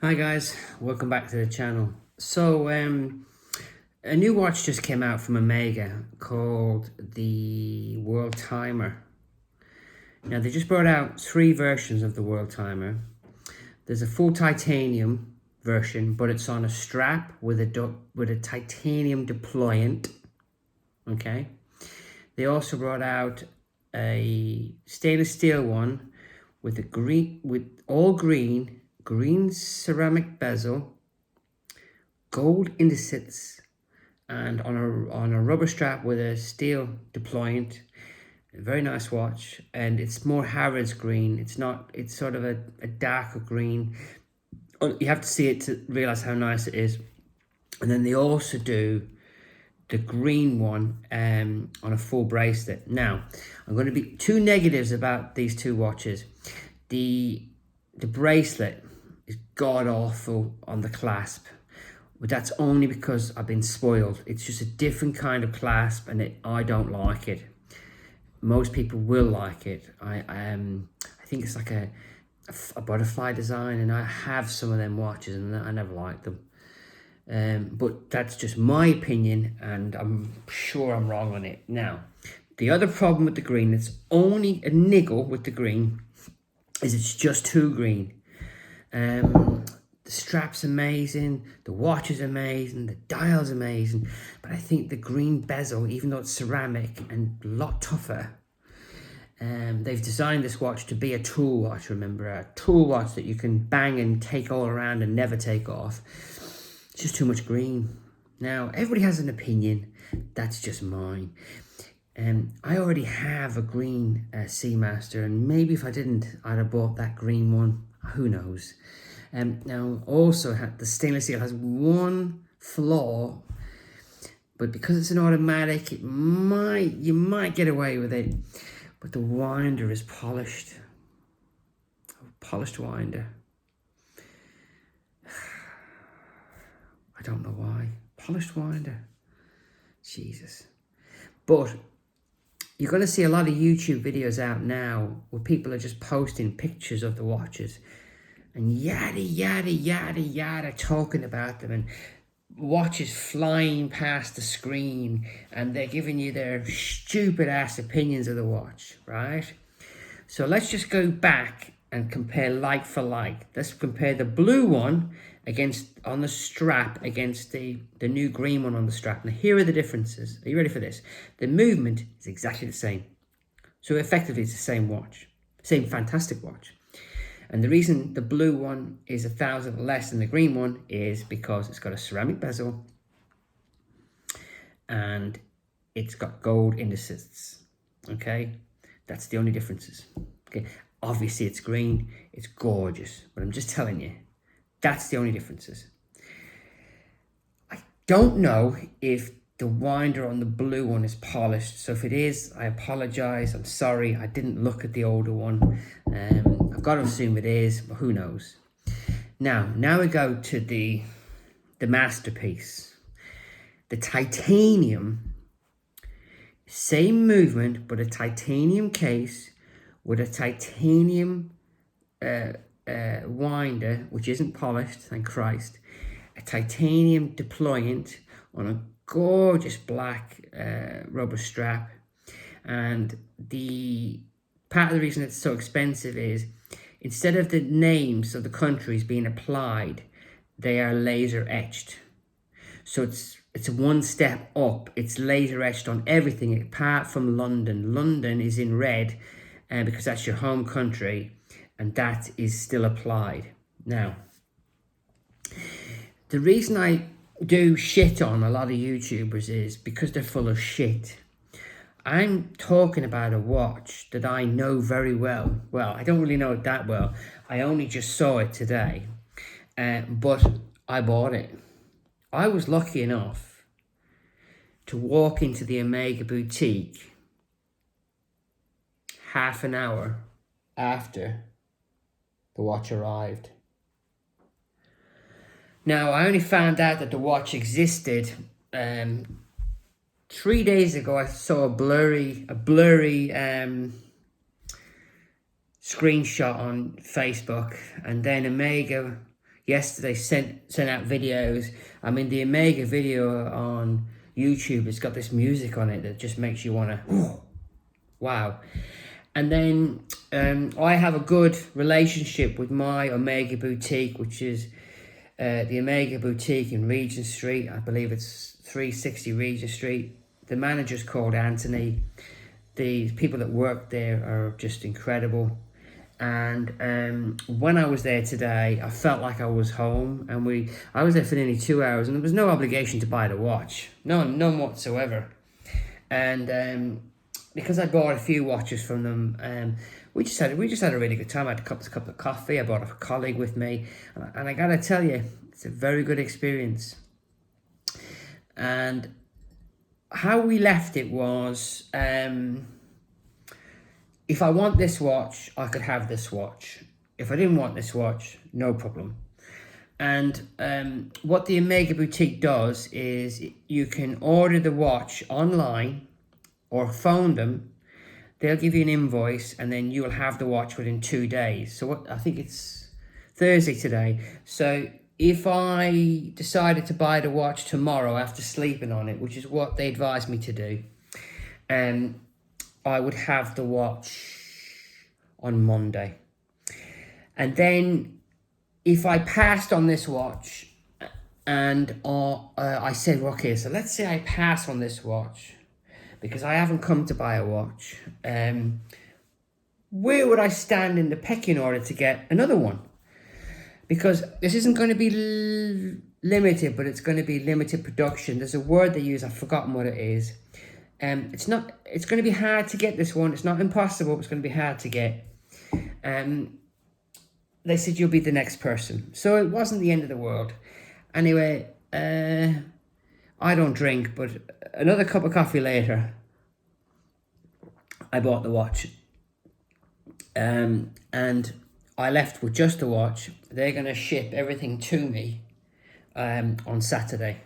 Hi guys, welcome back to the channel. So a new watch just came out from Omega called the Worldtimer. Now they just brought out 3 versions of the Worldtimer. There's a full titanium version, but it's on a strap with a titanium deployant. Okay. They also brought out a stainless steel one with all green ceramic bezel, gold indicets, and on a rubber strap with a steel deployant. A very nice watch, and it's more Harrods green. It's sort of a darker green. You have to see it to realize how nice it is. And then they also do the green one on a full bracelet. Now, I'm going to be 2 negatives about these 2 watches. The bracelet is god awful on the clasp, but that's only because I've been spoiled. It's just a different kind of clasp, and I don't like it. Most people will like it. I think it's like a butterfly design, and I have some of them watches, and I never liked them. But that's just my opinion, and I'm sure I'm wrong on it. Now, the other problem with the green, it's only a niggle with the green, is it's just too green. The strap's amazing, the watch is amazing, the dial's amazing, but I think the green bezel, even though it's ceramic and a lot tougher, they've designed this watch to be a tool watch, remember, a tool watch that you can bang and take all around and never take off. It's just too much green. Now, everybody has an opinion, that's just mine. I already have a green Seamaster, and maybe if I didn't, I'd have bought that green one, who knows. Now, also, the stainless steel has one flaw, but because it's an automatic, you might get away with it. But the winder is polished. A polished winder. I don't know why. Polished winder. Jesus. But you're going to see a lot of YouTube videos out now where people are just posting pictures of the watches and yada talking about them, and watches flying past the screen, and they're giving you their stupid ass opinions of the watch, right? So let's just go back and compare like for like. Let's compare the blue one on the strap against the new green one on the strap. Now here are the differences. Are you ready for this? The movement is exactly the same. So effectively it's the same watch. Same fantastic watch. And the reason the blue one is 1,000 less than the green one is because it's got a ceramic bezel and it's got gold indicets. Okay, that's the only differences. Okay, obviously it's green, it's gorgeous, but I'm just telling you, that's the only differences. I don't know if the winder on the blue one is polished, so if it is, I apologize. I'm sorry, I didn't look at the older one. I've got to assume it is, but who knows. Now we go to the masterpiece, the titanium. Same movement, but a titanium case with a titanium winder, which isn't polished, thank Christ. A titanium deployant on a gorgeous black rubber strap. And the part of the reason it's so expensive is instead of the names of the countries being applied, they are laser etched. So it's one step up. It's laser etched on everything apart from London. London is in red because that's your home country, and that is still applied. Now, the reason I do shit on a lot of YouTubers is because they're full of shit. I'm talking about a watch that I know very well. Well, I don't really know it that well. I only just saw it today, but I bought it. I was lucky enough to walk into the Omega boutique half an hour after the watch arrived. Now, I only found out that the watch existed 3 days ago. I saw a blurry screenshot on Facebook, and then Omega yesterday sent out videos. I mean, the Omega video on YouTube, it's got this music on it that just makes you want to, wow. And then I have a good relationship with my Omega boutique, which is the Omega boutique in Regent Street. I believe it's 360 Regent Street. The manager's called Anthony. The people that work there are just incredible. And when I was there today, I felt like I was home, and I was there for nearly 2 hours, and there was no obligation to buy the watch, none whatsoever. And because I bought a few watches from them, we just had a really good time. I had a cup of coffee. I brought a colleague with me, and I gotta tell you, it's a very good experience. And how we left it was, if I want this watch, I could have this watch. If I didn't want this watch, no problem. And what the Omega Boutique does is you can order the watch online or phone them. They'll give you an invoice, and then you'll have the watch within 2 days. So I think it's Thursday today. So if I decided to buy the watch tomorrow after sleeping on it, which is what they advised me to do, I would have the watch on Monday. And then if I passed on this watch, and I said, well, okay, so let's say I pass on this watch because I haven't come to buy a watch, where would I stand in the pecking order to get another one? Because this isn't going to be limited, but it's going to be limited production. There's a word they use, I've forgotten what it is. It's going to be hard to get this one. It's not impossible, but it's going to be hard to get. They said you'll be the next person. So it wasn't the end of the world. Anyway, I don't drink, but another cup of coffee later, I bought the watch. And I left with just the watch. They're going to ship everything to me on Saturday.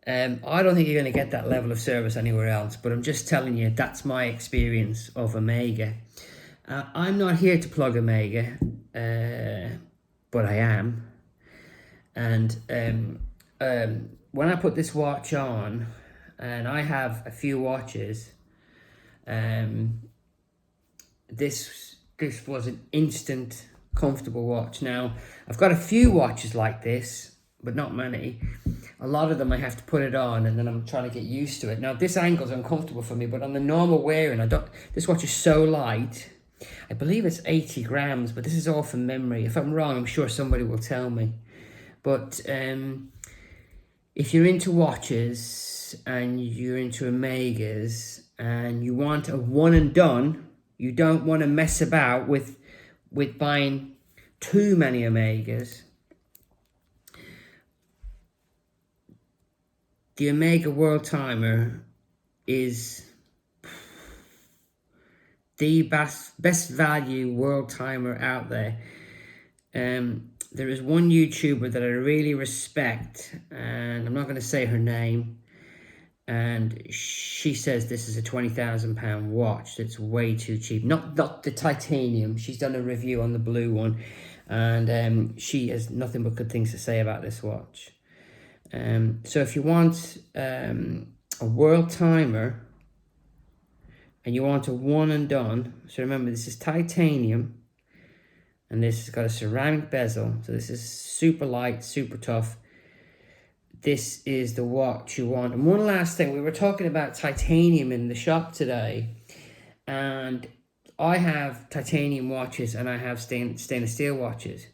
I don't think you're going to get that level of service anywhere else, but I'm just telling you, that's my experience of Omega. I'm not here to plug Omega, but I am. And when I put this watch on, and I have a few watches, this was an instant comfortable watch. Now, I've got a few watches like this, but not many. A lot of them I have to put it on, and then I'm trying to get used to it. Now, this angle's uncomfortable for me, but on the normal wearing, this watch is so light. I believe it's 80 grams, but this is all from memory. If I'm wrong, I'm sure somebody will tell me. But if you're into watches and you're into Omegas and you want a one and done, you don't want to mess about with buying too many Omegas, the Omega Worldtimer is the best value Worldtimer out there. There is one YouTuber that I really respect, and I'm not going to say her name, and she says this is a £20,000 watch. That's way too cheap. Not the titanium. She's done a review on the blue one, and she has nothing but good things to say about this watch. So if you want a Worldtimer and you want a one and done, so remember this is titanium, and this has got a ceramic bezel, so this is super light, super tough. This is the watch you want. And one last thing, we were talking about titanium in the shop today, and I have titanium watches and I have stainless steel watches,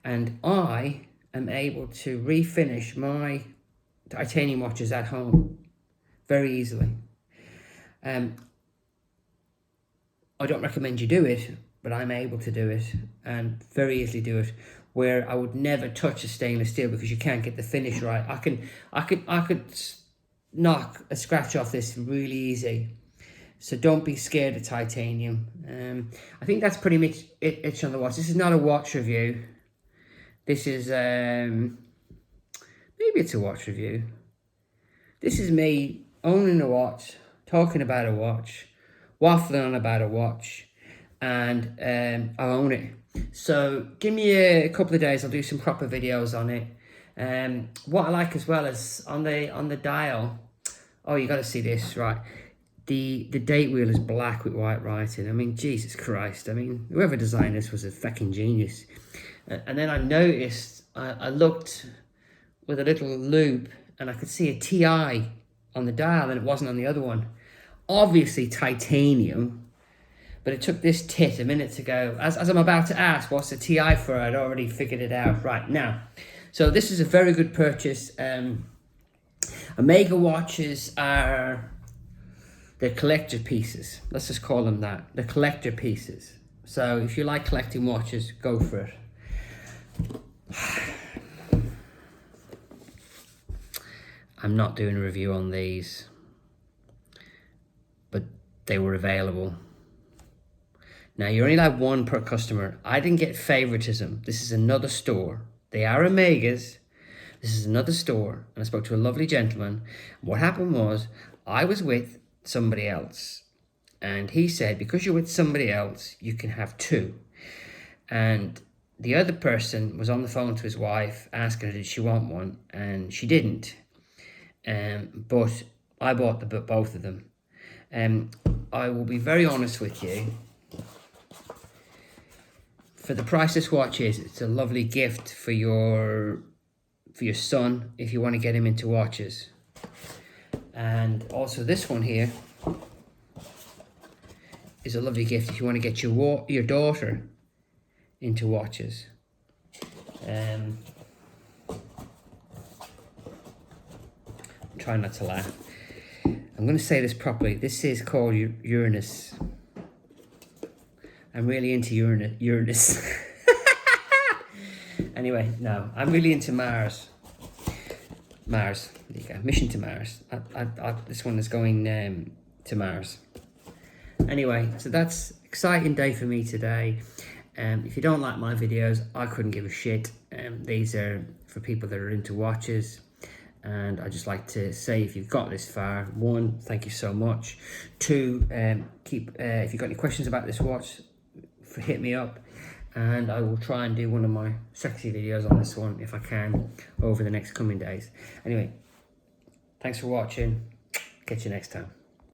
and I am able to refinish my titanium watches at home very easily. I don't recommend you do it, but I'm able to do it and very easily do it, where I would never touch a stainless steel because you can't get the finish right. I could knock a scratch off this really easy. So don't be scared of titanium. I think that's pretty much it on the watch. This is not a watch review. This is, maybe it's a watch review. This is me owning a watch, talking about a watch, waffling on about a watch, and I own it. So give me a couple of days, I'll do some proper videos on it. What I like as well is on the dial, oh, you got to see this, right? The date wheel is black with white writing. I mean, Jesus Christ. I mean, whoever designed this was a fucking genius. And then I noticed, I looked with a little loop and I could see a TI on the dial and it wasn't on the other one. Obviously titanium, but it took this tit a minute to go. As I'm about to ask, what's the TI for? I'd already figured it out right now. So this is a very good purchase. Omega watches are, they're collector pieces. Let's just call them that. They're collector pieces. So if you like collecting watches, go for it. I'm not doing a review on these, but they were available. Now, you're only allowed one per customer. I didn't get favoritism. This is another store. They are Omegas. This is another store. And I spoke to a lovely gentleman. What happened was, I was with somebody else. And he said, because you're with somebody else, you can have two. And the other person was on the phone to his wife, asking her, did she want one? And she didn't. But I bought both of them. I will be very honest with you. For the price this watch is, it's a lovely gift for your son if you want to get him into watches. And also this one here is a lovely gift if you want to get your daughter into watches. Try not to laugh. I'm going to say this properly. This is called Uranus. I'm really into Uranus. Anyway, no, I'm really into Mars. Mars, there you go. Mission to Mars. This one is going to Mars. Anyway, so that's exciting day for me today. If you don't like my videos, I couldn't give a shit. These are for people that are into watches. And I just like to say, if you've got this far, one, thank you so much. Two, if you've got any questions about this watch, hit me up, and I will try and do one of my sexy videos on this one if I can over the next coming days. Anyway, thanks for watching. Catch you next time.